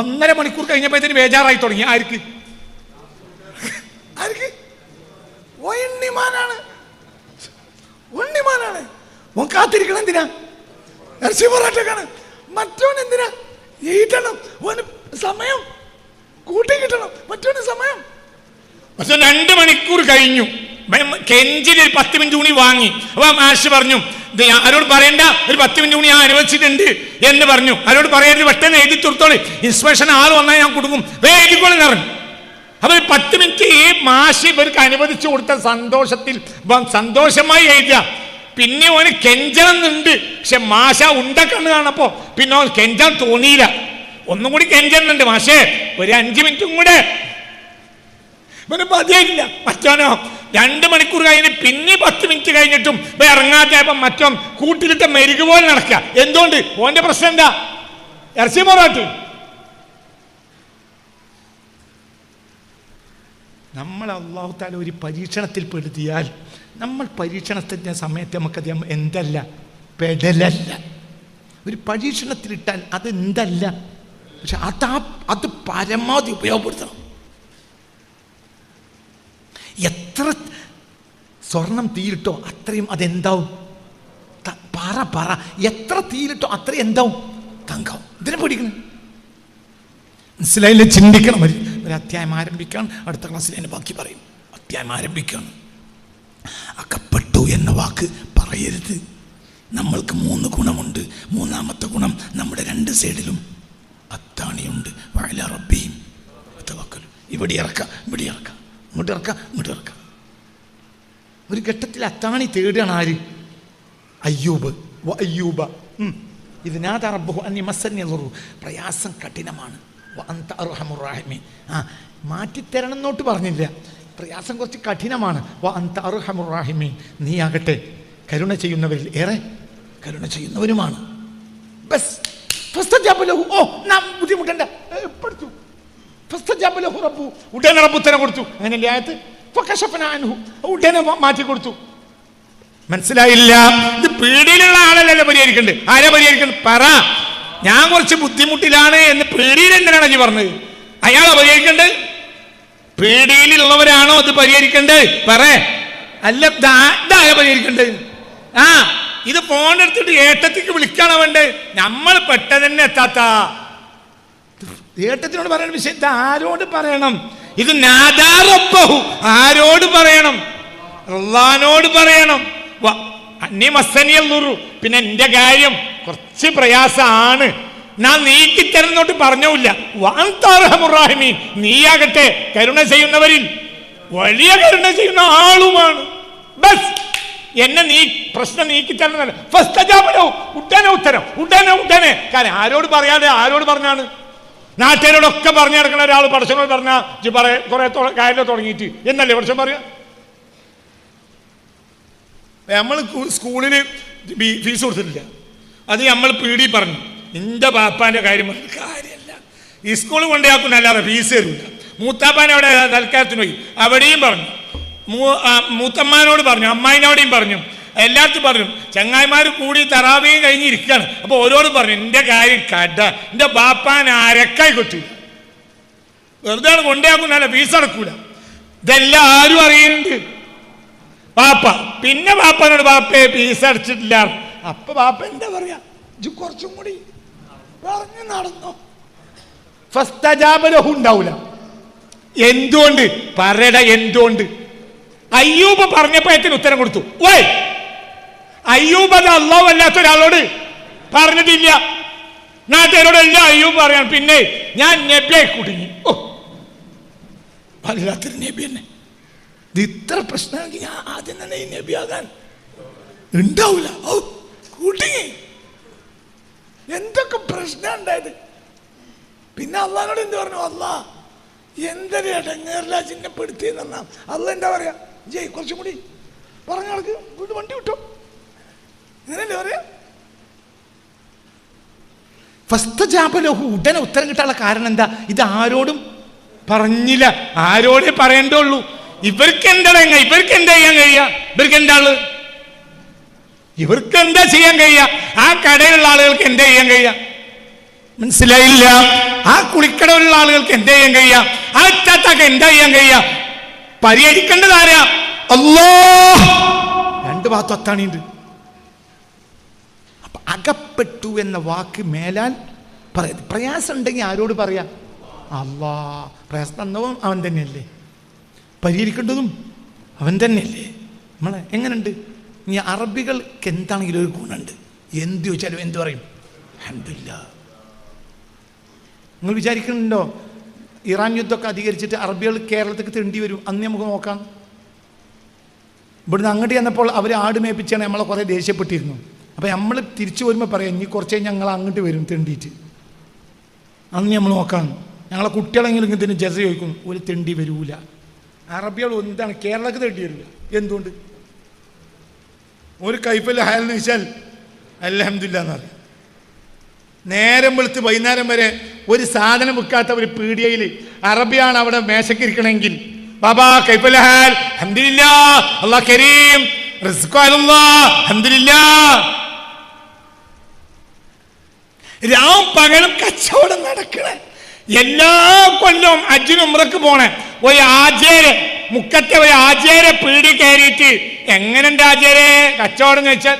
Speaker 1: 1.5 മണിക്കൂർ കഴിഞ്ഞപ്പോഴത്തേന് ബേജാറായി തുടങ്ങി. ആർക്ക്? ഉണ്ണിമാനാണ്. ഓൻ കാത്തിരിക്കണം. എന്തിനാ? ഇറച്ചി പൊറാട്ടക്കാണ്. മറ്റോൻ എന്തിനാ? എഴുതണം. ഓന് സമയം കൂട്ടി കിട്ടണം. മറ്റോന് സമയം. പക്ഷെ 2 മണിക്കൂർ കഴിഞ്ഞു. കെഞ്ചിൽ ഒരു 10 മിനിറ്റ് കൂടി വാങ്ങി. അപ്പൊ മാഷ് പറഞ്ഞു, ആരോട് പറയണ്ട, ഒരു 10 മിനിറ്റ് കൂടി ഞാൻ അനുവദിച്ചിട്ടുണ്ട് എന്ന് പറഞ്ഞു. ആരോട് പറയരുത്, പെട്ടെന്ന് എഴുതി തീർത്തോളി, ഇൻസ്പെക്ഷൻ ആൾ വന്നാൽ ഞാൻ കൊടുക്കും, എഴുതിക്കോളി പറഞ്ഞു. അപ്പൊ 10 മിനിറ്റ് ഈ മാഷ് ഇവർക്ക് അനുവദിച്ചു കൊടുത്ത സന്തോഷമായി എഴുതുക. പിന്നെ ഓന് കെഞ്ചണമെന്നുണ്ട്. പക്ഷെ മാഷ കണ്ണ് കാണപ്പോ പിന്നെ ഓൻ കെഞ്ചാൻ തോന്നിയില്ല. ഒന്നും കൂടി കെഞ്ചുന്നുണ്ട്. മാഷേ ഒരു 5 മിനിറ്റും കൂടെ. ഇവന് മതിയായില്ല. മറ്റോനോ 2 മണിക്കൂർ കഴിഞ്ഞ് പിന്നെ 10 മിനിറ്റ് കഴിഞ്ഞിട്ടും ഇറങ്ങാത്തപ്പോ മറ്റോ കൂട്ടിലിട്ട മെരുക് പോലെ നടക്കുക. എന്തുകൊണ്ട്? ഓന്റെ പ്രശ്നം എന്താ? ഇറച്ചി പൊറാട്ട്. നമ്മൾ അല്ലാഹു തആല ഒരു പരീക്ഷണത്തിൽ പെടുത്തിയാൽ, നമ്മൾ പരീക്ഷണത്തിൻ്റെ സമയത്ത് നമുക്കധികം എന്തല്ല, പെടലല്ല. ഒരു പരീക്ഷണത്തിലിട്ടാൽ അത് എന്തല്ല, പക്ഷെ അത് പരമാവധി ഉപയോഗപ്പെടുത്തണം. എത്ര സ്വർണം തീയിലിട്ടോ അത്രയും അതെന്താവും? പറ എത്ര തീയിലിട്ടോ അത്രയും എന്താവും? തങ്കാവും. ഇതിനെ പഠിക്കണം. മനസ്സിലായില്ലേ? ചിന്തിക്കണം. ഒരു അധ്യായം ആരംഭിക്കാൻ അടുത്ത ക്ലാസ്സിൽ എന്നെ ബാക്കി പറയും. അധ്യായം ആരംഭിക്കുകയാണ്. അകപ്പെട്ടു എന്ന വാക്ക് പറയരുത്. നമ്മൾക്ക് 3 ഗുണമുണ്ട്. 3ാമത്തെ ഗുണം നമ്മുടെ 2 സൈഡിലും അത്താണിയുണ്ട്. വഅല റബ്ബിഹിം തവക്കലു. ഇവിടെ ഇറക്കാം, ഇവിടെ ഇറക്കാം, ഇങ്ങോട്ട് ഇറക്കാം, ഇങ്ങോട്ട് ഇറക്കാം. ഒരു ഘട്ടത്തിൽ അത്താണി തേടുകയാണ് ആര്? അയ്യൂബ്. അയ്യൂബ ഇതിനാഥ റബ്ബഹു അന്നി മസ്സനി ളുറു. പ്രയാസം കഠിനമാണ്. വഅൻത അർഹമുർ റഹീമീൻ. മാറ്റിത്തരണം എന്നോട്ട് പറഞ്ഞില്ല. പ്രയാസം കുറച്ച് കഠിനമാണ്. വഅൻത അർഹമുർ റഹീമീൻ. നീയാകട്ടെ കരുണ ചെയ്യുന്നവരിൽ ഏറെ കരുണ ചെയ്യുന്നവരുമാണ്. ബസ് ഫസ്തജാബ ലഹു. നാം ബുദ്ധിമുട്ടണ്ട. പഠിച്ചു. ഫസ്തജാബ ലഹു റബ്ബു. ഉടനെ റബ്ബ് ഉത്തരം കൊടുത്തു. അങ്ങനെയല്ലേ ആയത്ത്? ഫകശഫനാ അൻഹു. ഉടനെ മാറ്റി കൊടുത്തു. മനസ്സിലായില്ല? ഇത് പീടിയിലുള്ള ആളല്ലല്ലോ പരിഹരിക്കണ്ടേ. ആരാ പരിഹരിക്കണ്ടേ? പറ. ഞാൻ കുറച്ച് ബുദ്ധിമുട്ടിലാണ് എന്ന് പീടിയിൽ എന്തിനാണ് നീ പറഞ്ഞത്? അയാളാ പരിഹരിക്കണ്ടേ? പീടിയിലുള്ളവരാണോ അത് പരിഹരിക്കണ്ടേ? പറ. അല്ല, ഇതായ പരിഹരിക്കണ്ടേ? ഇത് ഫോൺ എടുത്തിട്ട് ഏട്ടത്തിക്ക് വിളിക്കാണോ വേണ്ടേ? നമ്മൾ പെട്ടതന്നെ എത്താത്ത ഏട്ടത്തിനോട് പറയണ വിഷയം ഇത് ആരോട് പറയണം? ഇത് നാദാറബ്ബഹു. ആരോട് പറയണം? അല്ലാഹുവോട് പറയണം. അന്നി മസ്സനിയൽ ളുറു. പിന്നെ എന്റെ കാര്യം കുറച്ച് പ്രയാസമാണ്, ഞാൻ നീക്കിത്തരുന്നോട്ട് പറഞ്ഞില്ല. വഅൻത അർഹമുർ റഹീമീൻ. നീയാകട്ടെ കരുണ ചെയ്യുന്നവരിൽ വലിയ കരുണ ചെയ്യുന്ന ആളുമാണ്. ബസ് എന്നെ പ്രശ്നം നീക്കിത്തരുന്നല്ല. ഫസ്തജാബ ലഹു. ഉടനെ ഉത്തരം. ഉടനെ. കാരണം ആരോട് പറയാതെ ആരോട് പറഞ്ഞാണ്? നാട്ടുകാരോടൊക്കെ പറഞ്ഞു നടക്കുന്ന ഒരാൾ പടച്ചവനോട് പറഞ്ഞാൽ കുറെ കാര്യം തുടങ്ങിയിട്ട് എന്നല്ലേ പടച്ചവൻ പറയാ? നമ്മൾ സ്കൂളിൽ ഫീസ് കൊടുത്തിട്ടില്ല. അത് നമ്മൾ പീടി പറഞ്ഞു. എൻ്റെ ബാപ്പാൻ്റെ കാര്യം കാര്യമല്ല. ഈ സ്കൂൾ കൊണ്ടുപോയാക്കുന്ന അല്ലാതെ ഫീസ് തരില്ല. മൂത്താപ്പാൻ അവിടെ തൽക്കാലത്തിന് പോയി, അവിടെയും പറഞ്ഞു. മൂത്തമ്മാനോട് പറഞ്ഞു, അമ്മായിനോടെയും പറഞ്ഞു, എല്ലായിടത്തും പറഞ്ഞു. ചങ്ങായിമാർ കൂടി തറാവിയും കഴിഞ്ഞിരിക്കുകയാണ്. അപ്പോൾ ഓരോടും പറഞ്ഞു എൻ്റെ കാര്യം കട, എൻ്റെ ബാപ്പാൻ അരക്കായി കൊച്ചു. വെറുതെ കൊണ്ടുപോയാക്കുന്നല്ല, ഫീസ് അടക്കൂല. ഇതെല്ലാം ആരും അറിയുന്നുണ്ട്. ബാപ്പ പിന്നെ ബാപ്പനോട് ബാപ്പയെ ഫീസ് അടച്ചിട്ടില്ല. അപ്പൊ ബാപ്പ എന്താ പറയാ? കുറച്ചും കൂടി പറഞ്ഞു നടന്നോ. ഫസ്തജാബ ലഹു ഉണ്ടാവൂല. എന്തുകൊണ്ട്? പറയട എന്തുകൊണ്ട്? അയ്യൂബ് പറഞ്ഞപ്പോഴത്തിന് ഉത്തരം കൊടുത്തു. അയ്യൂബ് അത് അല്ലാഹു അല്ലാത്ത ഒരാളോട് പറഞ്ഞിട്ടില്ല. നാട്ടുകാരോട് എല്ലാം അയ്യൂബ് പറയാണ്. പിന്നെ ഞാൻ നബിയായി കുടുങ്ങി. വല്ലാത്തൊരു നബി തന്നെ. ഇത് ഇത്ര പ്രശ്നമാണെങ്കിൽ ഞാൻ ആദ്യം തന്നെ ഈ നബിയാകാൻ ഉണ്ടാവൂല. കുടുങ്ങി. എന്തൊക്കെ പ്രശ്നം ഉണ്ടായത്. പിന്നെ അള്ളാഹിനോട് എന്ത് പറഞ്ഞു? അള്ളാ എന്തൊരു ഇടങ്ങേറില്ല ചിഹ്നപ്പെടുത്തിയെന്ന് പറഞ്ഞാൽ അള്ളാഹ് എന്താ പറയാ? ജയ് കുറച്ചും കൂടി പറഞ്ഞ ആൾക്ക് വീട് വണ്ടി വിട്ടോ. അങ്ങനല്ലേ പറയാ? ഫസ്തജാബ ലഹു. ഉടനെ ഉത്തരം കിട്ടാനുള്ള കാരണം എന്താ? ഇത് ആരോടും പറഞ്ഞില്ല. ആരോടേ പറയണ്ടുള്ളൂ. ഇവർക്ക് എന്താണ്? ഇവർക്ക് എന്താ ചെയ്യാൻ കഴിയുക? ഇവർക്ക് എന്താണ്? ഇവർക്ക് എന്താ ചെയ്യാൻ കഴിയുക? ആ കടയിലുള്ള ആളുകൾക്ക് എന്താ ചെയ്യാൻ കഴിയുക? മനസ്സിലായില്ല? ആ കുളിക്കടയിലുള്ള ആളുകൾക്ക് എന്താ ചെയ്യാൻ കഴിയുക? ആ ചാത്താക്ക് എന്താ ചെയ്യാൻ കഴിയുക? പരിഹരിക്കേണ്ടത് ആരാ? അല്ലാഹ്. 2 ഭാഗത്തും അത്താണിയുണ്ട്. അപ്പൊ അകപ്പെട്ടു എന്ന വാക്ക് മേലാൽ പ്രയാസം ഉണ്ടെങ്കിൽ ആരോട് പറയാ? അല്ലാഹ്. പ്രയാസം തന്നവും അവൻ തന്നെയല്ലേ, പരിഹരിക്കേണ്ടതും അവൻ തന്നെയല്ലേ. നമ്മളെ എങ്ങനെയുണ്ട്? ഇനി അറബികൾക്ക് എന്താണെങ്കിലും ഒരു ഗുണമുണ്ട്. എന്ത് ചോദിച്ചാലും എന്ത് പറയും? അൽഹംദുലില്ലാഹ്. നിങ്ങൾ വിചാരിക്കുന്നുണ്ടോ ഇറാൻ യുദ്ധമൊക്കെ അധികരിച്ചിട്ട് അറബികൾ കേരളത്തേക്ക് തെണ്ടി വരും? അന്ന് നമുക്ക് നോക്കാം. ഇവിടുന്ന് അങ്ങോട്ട് ചെന്നപ്പോൾ അവർ ആട് മേപ്പിച്ചാണ് നമ്മളെ കുറേ ദേഷ്യപ്പെട്ടിരുന്നു. അപ്പം നമ്മൾ തിരിച്ചു വരുമ്പോൾ പറയാം ഇനി കുറച്ച് ഞങ്ങൾ അങ്ങോട്ട് വരും തെണ്ടിയിട്ട്. അന്ന് നമ്മൾ നോക്കാം. ഞങ്ങളെ കുട്ടികളെങ്കിലും ഇതിന് ജസ ചോദിക്കും, ഒരു തെണ്ടി വരൂല. അറബികൾ എന്താണ് കേരളത്തിൽ തെണ്ടി വരില്ല? എന്തുകൊണ്ട്? ഒരു കൈപ്പല്ല ഹയൽന്ന് വെച്ചാൽ അൽഹംദുലില്ലാഹ് എന്ന് പറയും. നേരം വെളുത്ത് വൈകുന്നേരം വരെ ഒരു സാധനം വിൽക്കാത്ത ഒരു പീടികയിൽ അറബിയാണ് അവിടെ മേശക്കിരിക്കണമെങ്കിൽ ബാബാ കൈപ്പല്ല ഹാൽ അൽഹംദുലില്ലാഹ് അല്ലാഹ് കരീം റിസ്ഖു അലല്ലാഹ് അൽഹംദുലില്ലാഹ്. രാവും പകലും കച്ചവടം നടക്കണേ. എല്ലാ കൊല്ലവും ഹജ്ജിന് ഉംറക്ക് പോണേ. ഒരു ആചാര്യ മുക്കത്തെ ഒരു ആചാര്യ പീടി കയറിയിട്ട് എങ്ങനെയുണ്ട് ആചാര്യ കച്ചവടം എന്ന് വെച്ചാൽ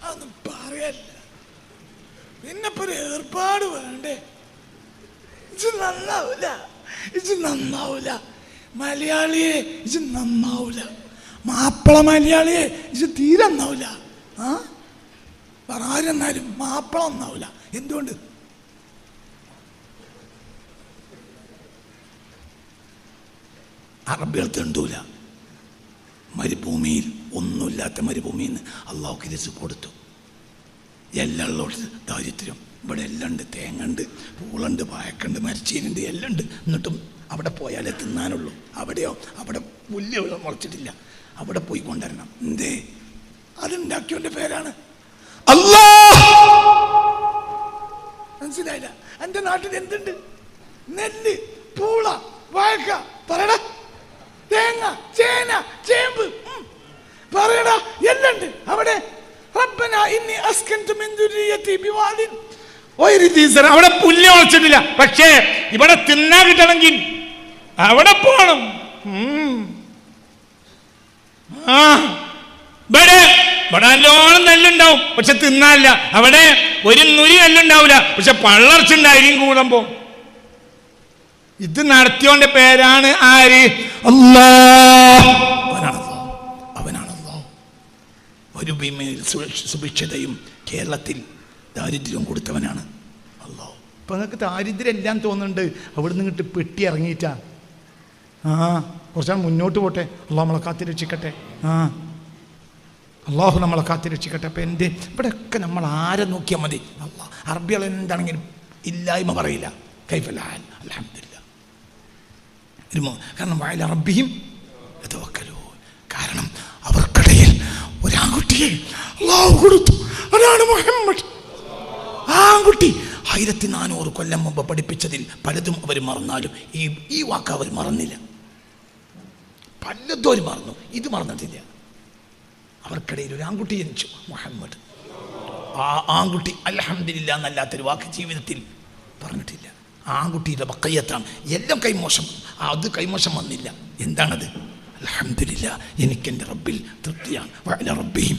Speaker 1: അതൊന്നും പറയല്ല. പിന്നെ ഒരു ഏർപ്പാട് വേണ്ടേ? ഇത് നന്നാവൂല മലയാളിയെ, ഇത് നന്നാവൂല. മാപ്പിള മലയാളിയെ ഇത് തീരെ നന്നാവൂല. ആരെന്നാലും മാപ്പിള നന്നാവൂല. എന്തുകൊണ്ട്? അറബികൾ തെണ്ടൂല. മരുഭൂമിയിൽ ഒന്നുമില്ലാത്ത മരുഭൂമിയിൽ നിന്ന് അള്ളാഹുക്ക് റിസ്ക് കൊടുത്തു. എല്ലാം ഉള്ളത് ദാരിദ്ര്യം. ഇവിടെ എല്ലാം ഉണ്ട്. തേങ്ങ ഉണ്ട്, പൂളുണ്ട്, വാഴക്കുണ്ട്, മരിച്ചീനുണ്ട്, എല്ലാം ഉണ്ട്. എന്നിട്ടും അവിടെ പോയാലേ തിന്നാനുള്ളൂ. അവിടെയോ അവിടെ പുല്ല് മുളച്ചിട്ടില്ല. അവിടെ പോയി കൊണ്ടുവരണം. എന്തേ? അതുണ്ടാക്കിയവന്റെ പേരാണ് അല്ലാഹ്. മനസ്സിലായില്ല? എന്റെ നാട്ടിൽ എന്തുണ്ട്? നെല്ല്, പൂള, വാഴക്ക, പറയട, തേങ്ങ, ചേന, ചേമ്പ്, പറയട, എല്ലാം ഉണ്ട് അവിടെ. അവിടെ പുല്ല് മുളച്ചിട്ടില്ല. പക്ഷേ ഇവിടെ തിന്നാൻ കിട്ടണമെങ്കിൽ അവിടെ പോണം. ഇവിടെ നല്ലോണം നെല്ലുണ്ടാവും, പക്ഷെ തിന്നാനില്ല. അവിടെ ഒരു നുരി നെല്ലുണ്ടാവില്ല, പക്ഷെ പള്ളർച്ചുണ്ടായിരിക്കും കൂടുമ്പോ. ഇത് നടത്തിയോന്റെ പേരാണ് ആര്? അല്ലാഹ്. അവനാണല്ലോ. ഒരു ഭീമയിൽ സുഭിക്ഷതയും കേരളത്തിൽ ദാരിദ്ര്യവും കൊടുത്തവനാണ് അല്ലാഹ്. ഇപ്പൊ നിങ്ങൾക്ക് ദാരിദ്ര്യം എല്ലാം തോന്നുന്നുണ്ട്. അവിടെ നിന്ന് ഇങ്ങോട്ട് പെട്ടി ഇറങ്ങിയിട്ടാ. കുറച്ചാൽ മുന്നോട്ട് പോട്ടെ. അള്ളാഹു നമ്മളെ കാത്തിരക്ഷിക്കട്ടെ. അള്ളാഹു നമ്മളെ കാത്തിരക്ഷിക്കട്ടെ. അപ്പം എൻ്റെ ഇവിടെയൊക്കെ നമ്മൾ ആരെ നോക്കിയാൽ മതി. അള്ളാഹ് അറബികൾ എന്താണെങ്കിലും ഇല്ലായ്മ പറയില്ല. കൈഫലാൽ അൽഹംദുലില്ലാ. കാരണം വഅലാ റബ്ബിഹിം യതവക്കലൂൻ. കാരണം അവർക്കിടയിൽ ഒരാൺകുട്ടിയെ അള്ളാഹു കൊടുത്തു. അതാണ് മുഹമ്മദ്. ആൺകുട്ടി 1400 കൊല്ലം മുമ്പ് പഠിപ്പിച്ചതിൽ പലതും അവർ മറന്നാലും ഈ വാക്ക് അവർ മറന്നില്ല. പലതും അവർ മറന്നു, ഇത് മറന്നിട്ടില്ല. അവർക്കിടയിൽ ഒരു ആൺകുട്ടി ജനിച്ചു, മുഹമ്മദ്. ആ ആൺകുട്ടി അൽഹംദുലില്ലാ എന്നല്ലാത്തൊരു വാക്ക് ജീവിതത്തിൽ പറഞ്ഞിട്ടില്ല. ആൺകുട്ടിയുടെ ബഖയ്യത്താണ്. എല്ലാം കൈമോശം, അത് കൈമോശം വന്നില്ല. എന്താണത്? അൽഹംദുലില്ലാ, എനിക്കെൻ്റെ റബ്ബിൽ തൃപ്തിയാണ്. വഅലാ റബ്ബിഹിം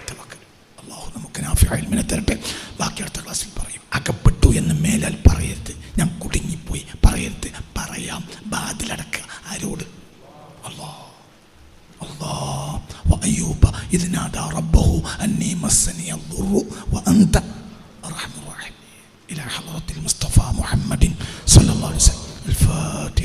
Speaker 1: തവക്കൽ. അല്ലാഹു നമുക്ക് നാഫിഅ ഇൽമിനെ തരട്ടെ. ബാക്കി അടുത്ത ക്ലാസ്സിൽ പറയും. അകപ്പെട്ടു എന്ന് മേലാൽ പറയരുത്. ഞാൻ കുടുങ്ങിപ്പോയി പറയരുത്. പറയാം. ബാതിലടക്കുക. ആരോട്? അല്ലാഹ്. അല്ലാഹ്. വഅയ്യൂബ ഇദ് നാദാ റബ്ബഹു അന്നീ മസ്സനി അദ്ദുറു വഅൻത അർഹമുർ റഹീം. ഇലാ ഹളറത്തിൽ മുസ്തഫ മുഹമ്മദിൻ സ്വല്ലല്ലാഹു അലൈഹി വസല്ലം. الفاتحة.